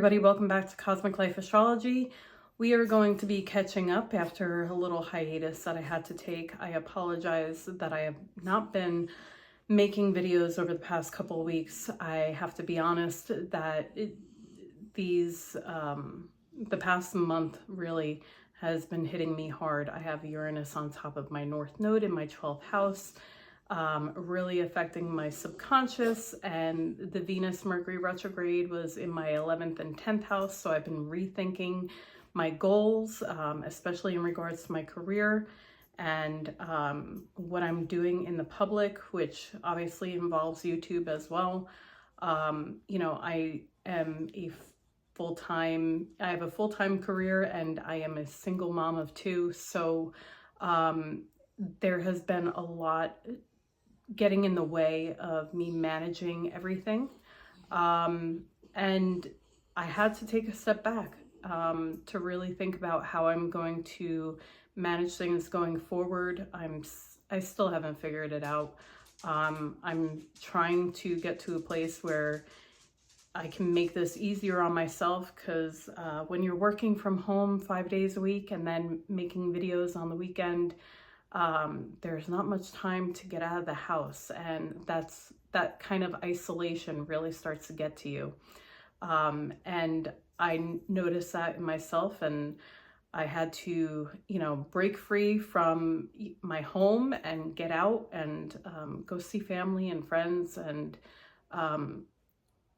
everybody, welcome back to Cosmic Life Astrology. We are going to be catching up after a little hiatus that I had to take. I apologize that I have not been making videos over the past couple of weeks. I have to be honest that the past month really has been hitting me hard. I have Uranus on top of my North Node in my 12th house, really affecting my subconscious, and the Venus Mercury retrograde was in my 11th and 10th house. So I've been rethinking my goals, especially in regards to my career and what I'm doing in the public, which obviously involves YouTube as well. I am I have a full-time career and I am a single mom of two. So there has been a lot getting in the way of me managing everything. And I had to take a step back to really think about how I'm going to manage things going forward. I still haven't figured it out. I'm trying to get to a place where I can make this easier on myself, because when you're working from home 5 days a week and then making videos on the weekend, there's not much time to get out of the house, and that kind of isolation really starts to get to you. And I noticed that in myself, and I had to, break free from my home and get out and go see family and friends, and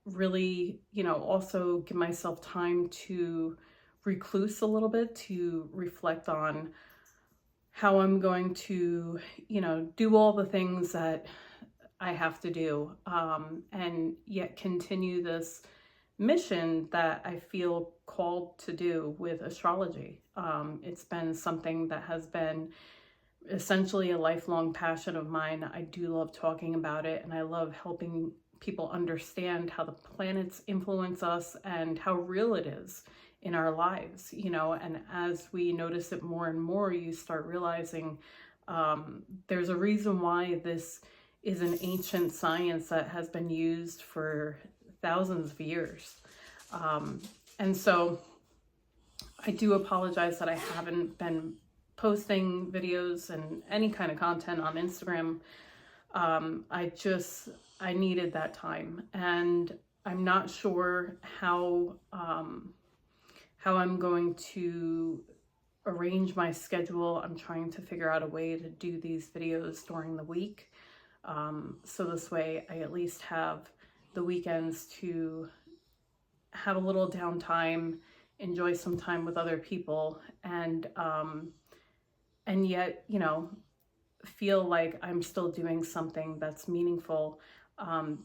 really, also give myself time to recluse a little bit, to reflect on how I'm going to, do all the things that I have to do, and yet continue this mission that I feel called to do with astrology. It's been something that has been essentially a lifelong passion of mine. I do love talking about it, and I love helping people understand how the planets influence us and how real it is in our lives, and as we notice it more and more, you start realizing there's a reason why this is an ancient science that has been used for thousands of years. And so I do apologize that I haven't been posting videos and any kind of content on Instagram. I needed that time, and I'm not sure how I'm going to arrange my schedule. I'm trying to figure out a way to do these videos during the week. So this way I at least have the weekends to have a little downtime, enjoy some time with other people, and yet, feel like I'm still doing something that's meaningful,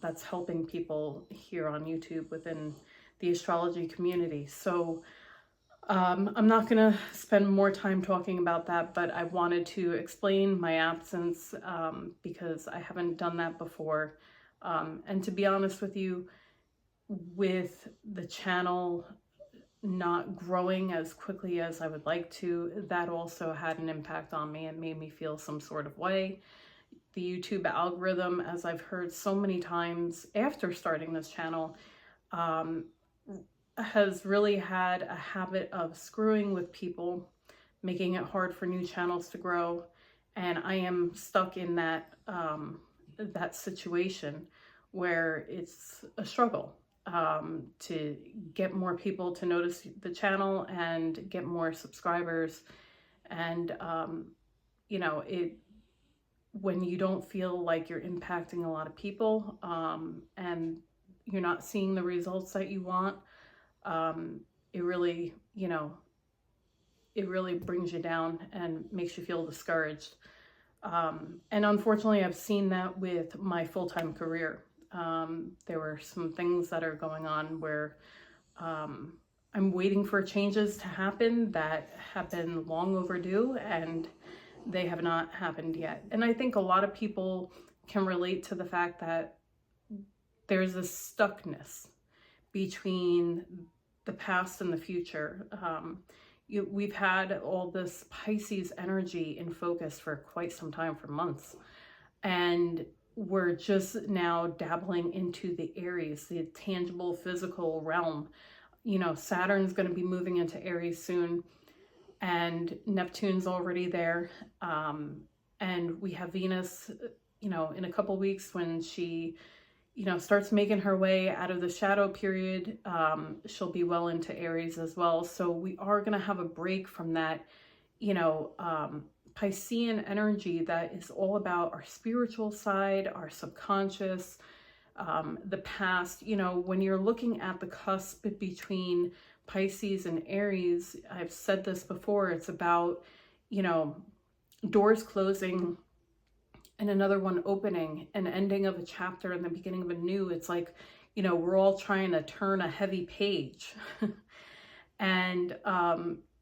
that's helping people here on YouTube within the astrology community. So I'm not going to spend more time talking about that, but I wanted to explain my absence because I haven't done that before. And to be honest with you, with the channel not growing as quickly as I would like to, that also had an impact on me and made me feel some sort of way. The YouTube algorithm, as I've heard so many times after starting this channel, has really had a habit of screwing with people, making it hard for new channels to grow. And I am stuck in that situation where it's a struggle to get more people to notice the channel and get more subscribers. And when you don't feel like you're impacting a lot of people, and you're not seeing the results that you want, it really brings you down and makes you feel discouraged. And unfortunately, I've seen that with my full-time career. There were some things that are going on where I'm waiting for changes to happen that have been long overdue, and they have not happened yet. And I think a lot of people can relate to the fact that there's a stuckness between the past and the future. We've had all this Pisces energy in focus for quite some time, for months, and we're just now dabbling into the Aries, the tangible physical realm, you know, Saturn's going to be moving into Aries soon, and Neptune's already there. And we have Venus, you know, in a couple weeks when she, you know, starts making her way out of the shadow period. She'll be well into Aries as well. So we are going to have a break from that, you know, Piscean energy that is all about our spiritual side, our subconscious, the past. You know, when you're looking at the cusp between Pisces and Aries, I've said this before, it's about, you know, doors closing and another one opening, an ending of a chapter and the beginning of a new. It's like, you know, we're all trying to turn a heavy page. And,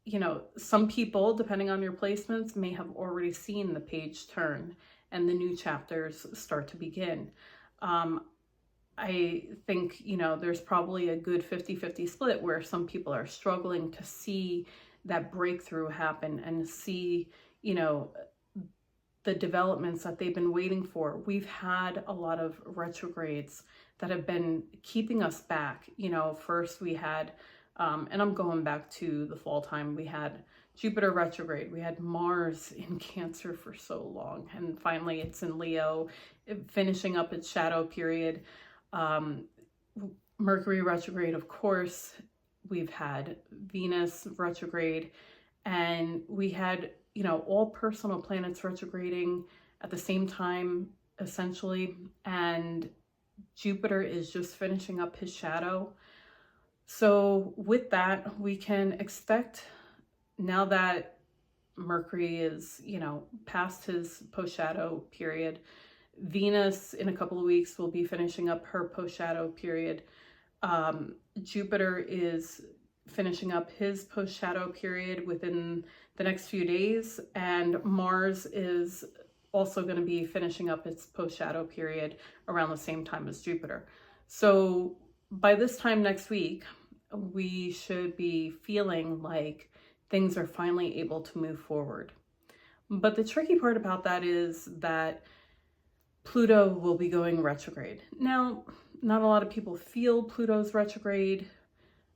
you know, some people, depending on your placements, may have already seen the page turn and the new chapters start to begin. I think, you know, there's probably a good 50-50 split where some people are struggling to see that breakthrough happen and see, you know, the developments that they've been waiting for. We've had a lot of retrogrades that have been keeping us back. You know, first we had, and I'm going back to the fall time, we had Jupiter retrograde, we had Mars in Cancer for so long, and finally it's in Leo, finishing up its shadow period. Mercury retrograde, of course, we've had Venus retrograde, and we had, you know, all personal planets retrograding at the same time, essentially, and Jupiter is just finishing up his shadow. So with that, we can expect, now that Mercury is, you know, past his post-shadow period, Venus in a couple of weeks will be finishing up her post-shadow period. Jupiter is finishing up his post-shadow period within the next few days, and Mars is also going to be finishing up its post-shadow period around the same time as Jupiter. So by this time next week, we should be feeling like things are finally able to move forward. But the tricky part about that is that Pluto will be going retrograde. Now, not a lot of people feel Pluto's retrograde.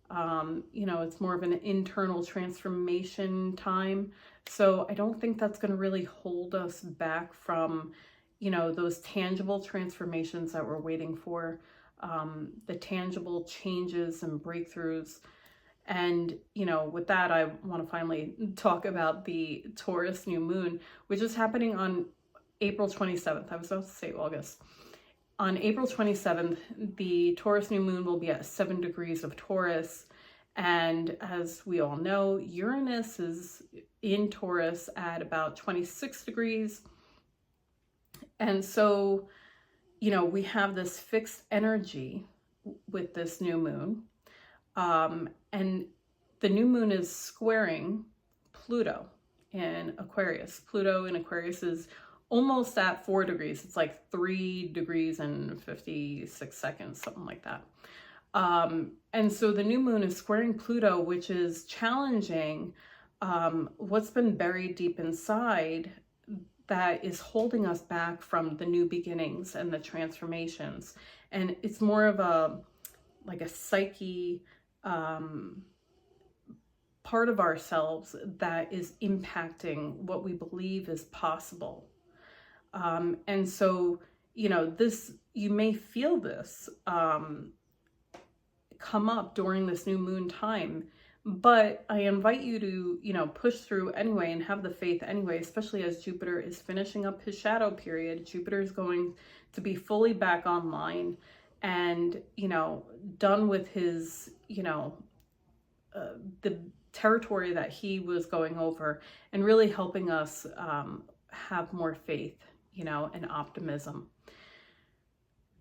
You know, it's more of an internal transformation time. So I don't think that's going to really hold us back from, you know, those tangible transformations that we're waiting for, the tangible changes and breakthroughs. And, you know, with that, I want to finally talk about the Taurus New Moon, which is happening on April 27th. I was about to say August. On April 27th, the Taurus New Moon will be at 7 degrees of Taurus. And as we all know, Uranus is in Taurus at about 26 degrees. And so, you know, we have this fixed energy with this new moon. And the new moon is squaring Pluto in Aquarius. Pluto in Aquarius is almost at 4 degrees. It's like 3 degrees and 56 seconds, something like that. And so the new moon is squaring Pluto, which is challenging what's been buried deep inside that is holding us back from the new beginnings and the transformations. And it's more of a, like a psyche part of ourselves that is impacting what we believe is possible. And so, you know, this, you may feel this come up during this new moon time, but I invite you to, you know, push through anyway and have the faith anyway, especially as Jupiter is finishing up his shadow period. Jupiter is going to be fully back online and, you know, done with his, you know, the territory that he was going over, and really helping us have more faith, you know, and optimism.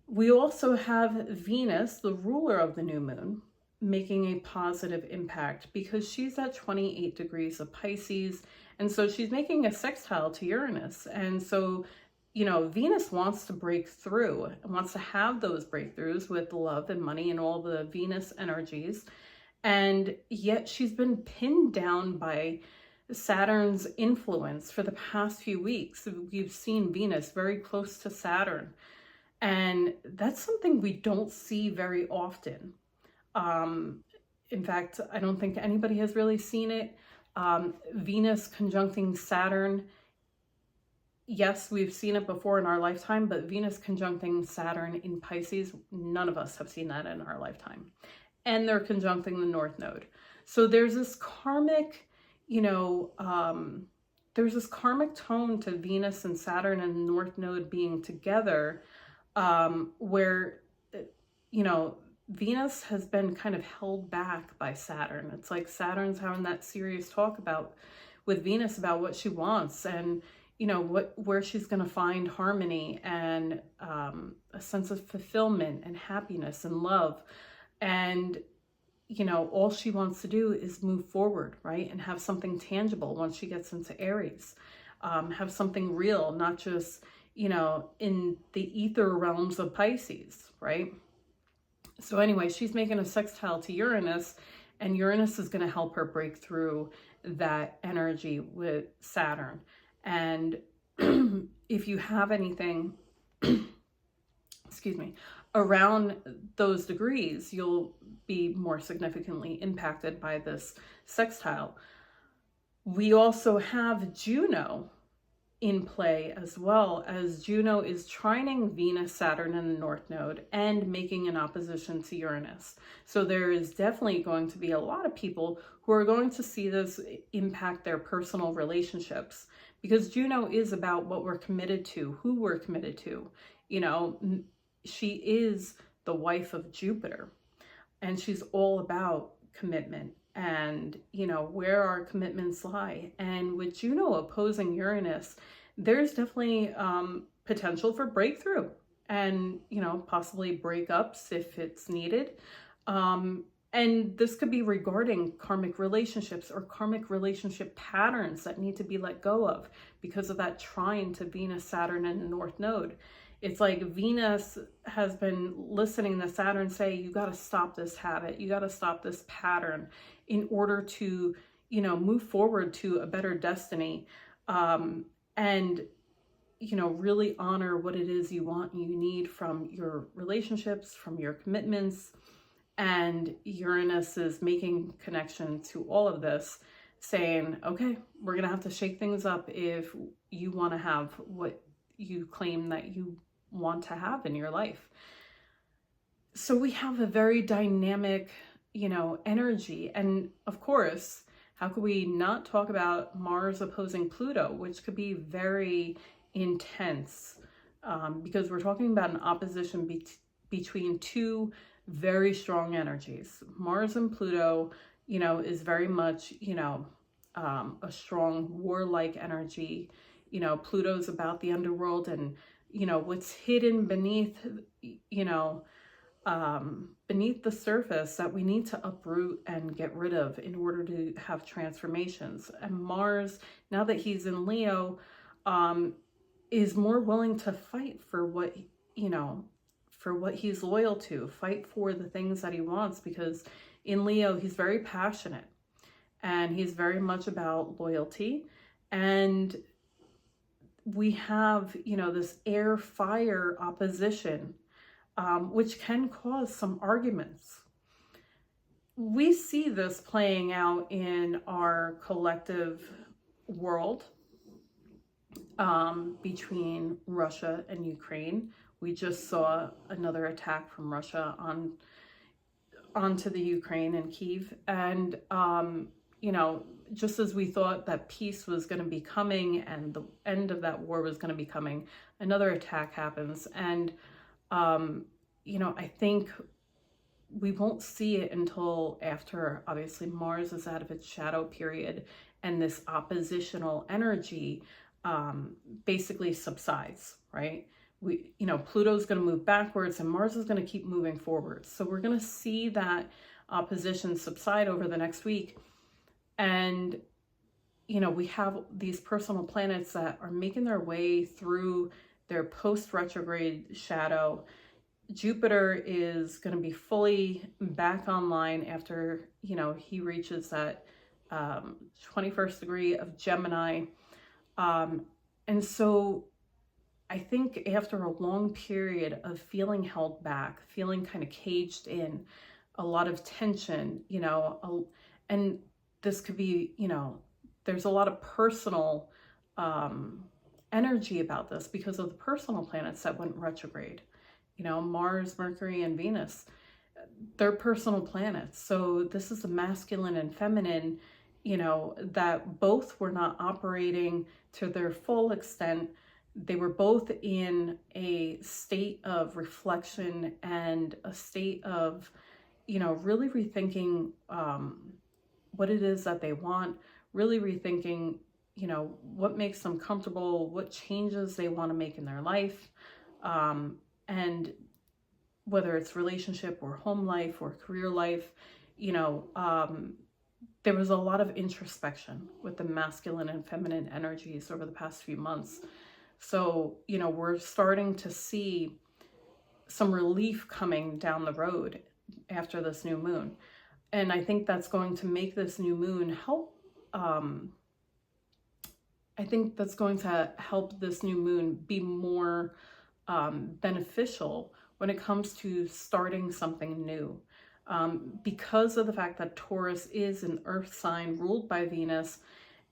We also have Venus, the ruler of the new moon, making a positive impact because she's at 28 degrees of Pisces. And so she's making a sextile to Uranus. And so, you know, Venus wants to break through and wants to have those breakthroughs with love and money and all the Venus energies. And yet she's been pinned down by Saturn's influence for the past few weeks. We've seen Venus very close to Saturn. And that's something we don't see very often. In fact, I don't think anybody has really seen it. Venus conjuncting Saturn. Yes, we've seen it before in our lifetime, but Venus conjuncting Saturn in Pisces, none of us have seen that in our lifetime. And they're conjuncting the North Node. So there's this karmic, there's this karmic tone to Venus and Saturn and the North Node being together, where, Venus has been kind of held back by Saturn. It's like Saturn's having that serious talk with Venus about what she wants and, where she's going to find harmony and a sense of fulfillment and happiness and love. And, all she wants to do is move forward, right? And have something tangible once she gets into Aries. Have something real, not just, in the ether realms of Pisces, right? So anyway, she's making a sextile to Uranus, and Uranus is going to help her break through that energy with Saturn. And if you have anything, excuse me, around those degrees, you'll be more significantly impacted by this sextile. We also have Juno in play, as well, as Juno is trining Venus, Saturn, and the North Node and making an opposition to Uranus. So there is definitely going to be a lot of people who are going to see this impact their personal relationships, because Juno is about what we're committed to, who we're committed to. She is the wife of Jupiter, and she's all about commitment and, where our commitments lie. And with Juno opposing Uranus, there's definitely potential for breakthrough and, possibly breakups if it's needed. And this could be regarding karmic relationships or karmic relationship patterns that need to be let go of because of that trine to Venus, Saturn, and the North Node. It's like Venus has been listening to Saturn say, you got to stop this habit. You got to stop this pattern in order to, move forward to a better destiny. And, really honor what it is you want and you need from your relationships, from your commitments. And Uranus is making connection to all of this, saying, okay, we're going to have to shake things up if you want to have what you claim that you want to have in your life. So we have a very dynamic, energy. And of course, how could we not talk about Mars opposing Pluto, which could be very intense, because we're talking about an opposition between two very strong energies. Mars and Pluto, is very much, a strong warlike energy. Pluto's about the underworld and, what's hidden beneath, beneath the surface that we need to uproot and get rid of in order to have transformations. And Mars, now that he's in Leo, is more willing to fight for what, for what he's loyal to, fight for the things that he wants, because in Leo, he's very passionate and he's very much about loyalty. And we have, this air-fire opposition, which can cause some arguments. We see this playing out in our collective world, between Russia and Ukraine. We just saw another attack from Russia onto the Ukraine and Kyiv. And, just as we thought that peace was going to be coming and the end of that war was going to be coming, another attack happens. And, I think we won't see it until after, obviously, Mars is out of its shadow period and this oppositional energy basically subsides, right? Pluto's going to move backwards and Mars is going to keep moving forward. So we're going to see that opposition subside over the next week. And, we have these personal planets that are making their way through their post-retrograde shadow. Jupiter is going to be fully back online after, he reaches that 21st degree of Gemini. And so I think after a long period of feeling held back, feeling kind of caged in, a lot of tension, you know, and this could be, you know, there's a lot of personal energy about this because of the personal planets that went retrograde. You know, Mars, Mercury, and Venus, they're personal planets. So this is the masculine and feminine, you know, that both were not operating to their full extent. They were both in a state of reflection and a state of, you know, really rethinking what it is that they want, really rethinking, you know, what makes them comfortable, what changes they want to make in their life, and whether it's relationship or home life or career life, you know, there was a lot of introspection with the masculine and feminine energies over the past few months. So, you know, we're starting to see some relief coming down the road after this new moon. And I think that's going to make this new moon help. I think that's going to help this new moon be more beneficial when it comes to starting something new. Because of the fact that Taurus is an earth sign ruled by Venus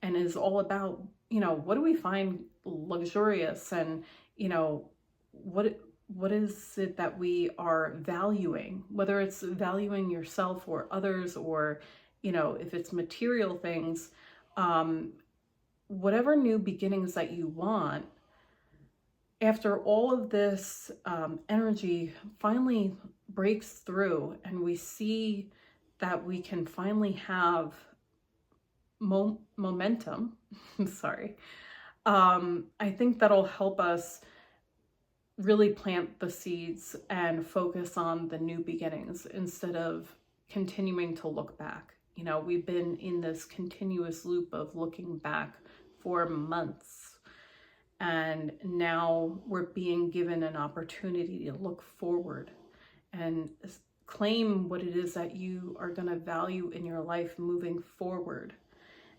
and is all about, you know, what do we find luxurious, and, you know, what is it that we are valuing, whether it's valuing yourself or others, or, you know, if it's material things, whatever new beginnings that you want, after all of this energy finally breaks through and we see that we can finally have momentum, sorry, I think that'll help us really plant the seeds and focus on the new beginnings instead of continuing to look back. You know, we've been in this continuous loop of looking back for months, and now we're being given an opportunity to look forward and claim what it is that you are going to value in your life moving forward,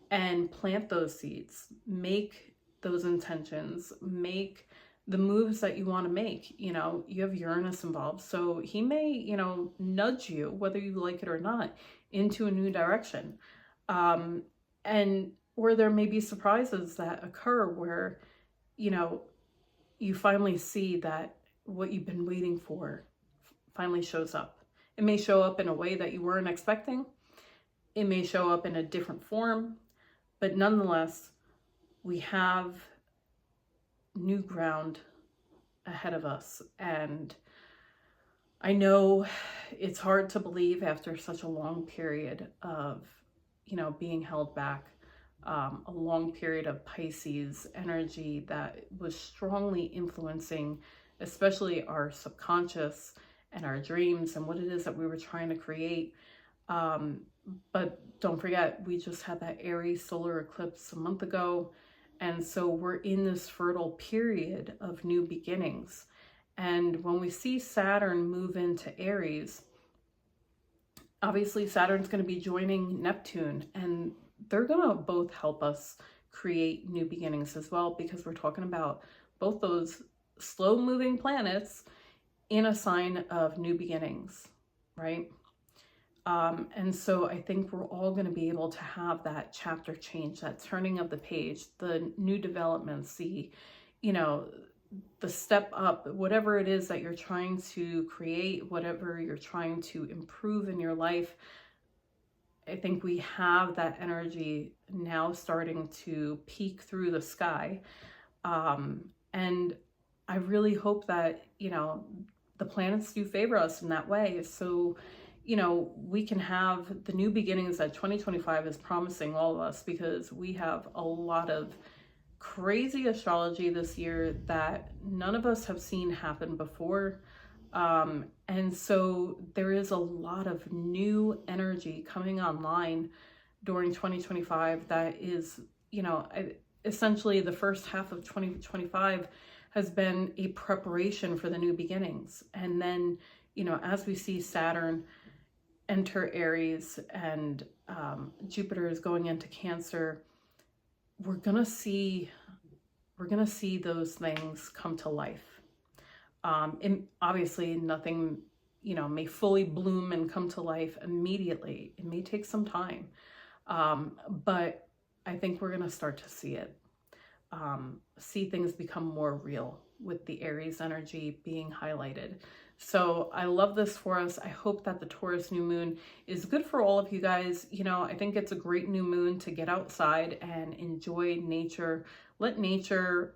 and plant those seeds, make those intentions, make the moves that you want to make. You know, you have Uranus involved, so he may, you know, nudge you, whether you like it or not, into a new direction. And or there may be surprises that occur where, you know, you finally see that what you've been waiting for finally shows up. It may show up in a way that you weren't expecting. It may show up in a different form, but nonetheless, we have new ground ahead of us. And I know it's hard to believe after such a long period of, you know, being held back, a long period of Pisces energy that was strongly influencing, especially our subconscious and our dreams and what it is that we were trying to create. But don't forget, we just had that Aries solar eclipse a month ago. And so we're in this fertile period of new beginnings. And when we see Saturn move into Aries, obviously Saturn's going to be joining Neptune, and they're going to both help us create new beginnings as well, because we're talking about both those slow moving planets in a sign of new beginnings, right? And so I think we're all going to be able to have that chapter change, that turning of the page, the new developments, the, you know, the step up, whatever it is that you're trying to create, whatever you're trying to improve in your life. I think we have that energy now starting to peek through the sky. And I really hope that, you know, the planets do favor us in that way. So, you know, we can have the new beginnings that 2025 is promising all of us, because we have a lot of crazy astrology this year that none of us have seen happen before. And so there is a lot of new energy coming online during 2025 that is, you know, essentially the first half of 2025 has been a preparation for the new beginnings. And then, you know, as we see Saturn enter Aries and Jupiter is going into Cancer, we're gonna see those things come to life. And obviously nothing you know, may fully bloom and come to life immediately. It may take some time, but I think we're going to start to see it. See things become more real with the Aries energy being highlighted. So I love this for us. I hope that the Taurus new moon is good for all of you guys. You know, I think it's a great new moon to get outside and enjoy nature. Let nature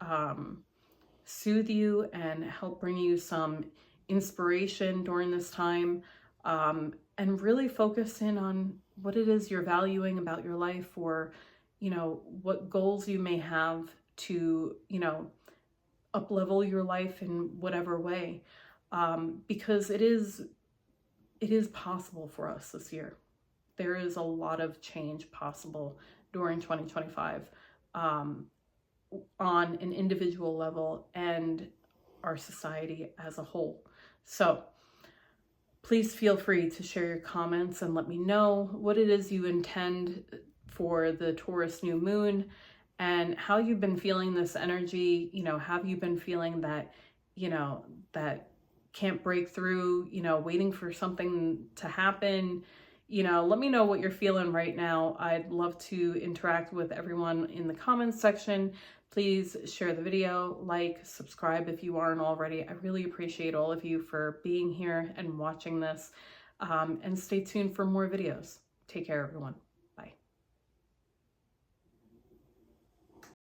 soothe you and help bring you some inspiration during this time, and really focus in on what it is you're valuing about your life, or, you know, what goals you may have to, you know, up-level your life in whatever way, because it is possible for us this year. There is a lot of change possible during 2025, on an individual level and our society as a whole. So please feel free to share your comments and let me know what it is you intend for the Taurus new moon and how you've been feeling this energy. You know, have you been feeling that, you know, that can't break through, you know, waiting for something to happen? You know, let me know what you're feeling right now. I'd love to interact with everyone in the comments section. Please share the video, like, subscribe if you aren't already. I really appreciate all of you for being here and watching this. And stay tuned for more videos. Take care, everyone.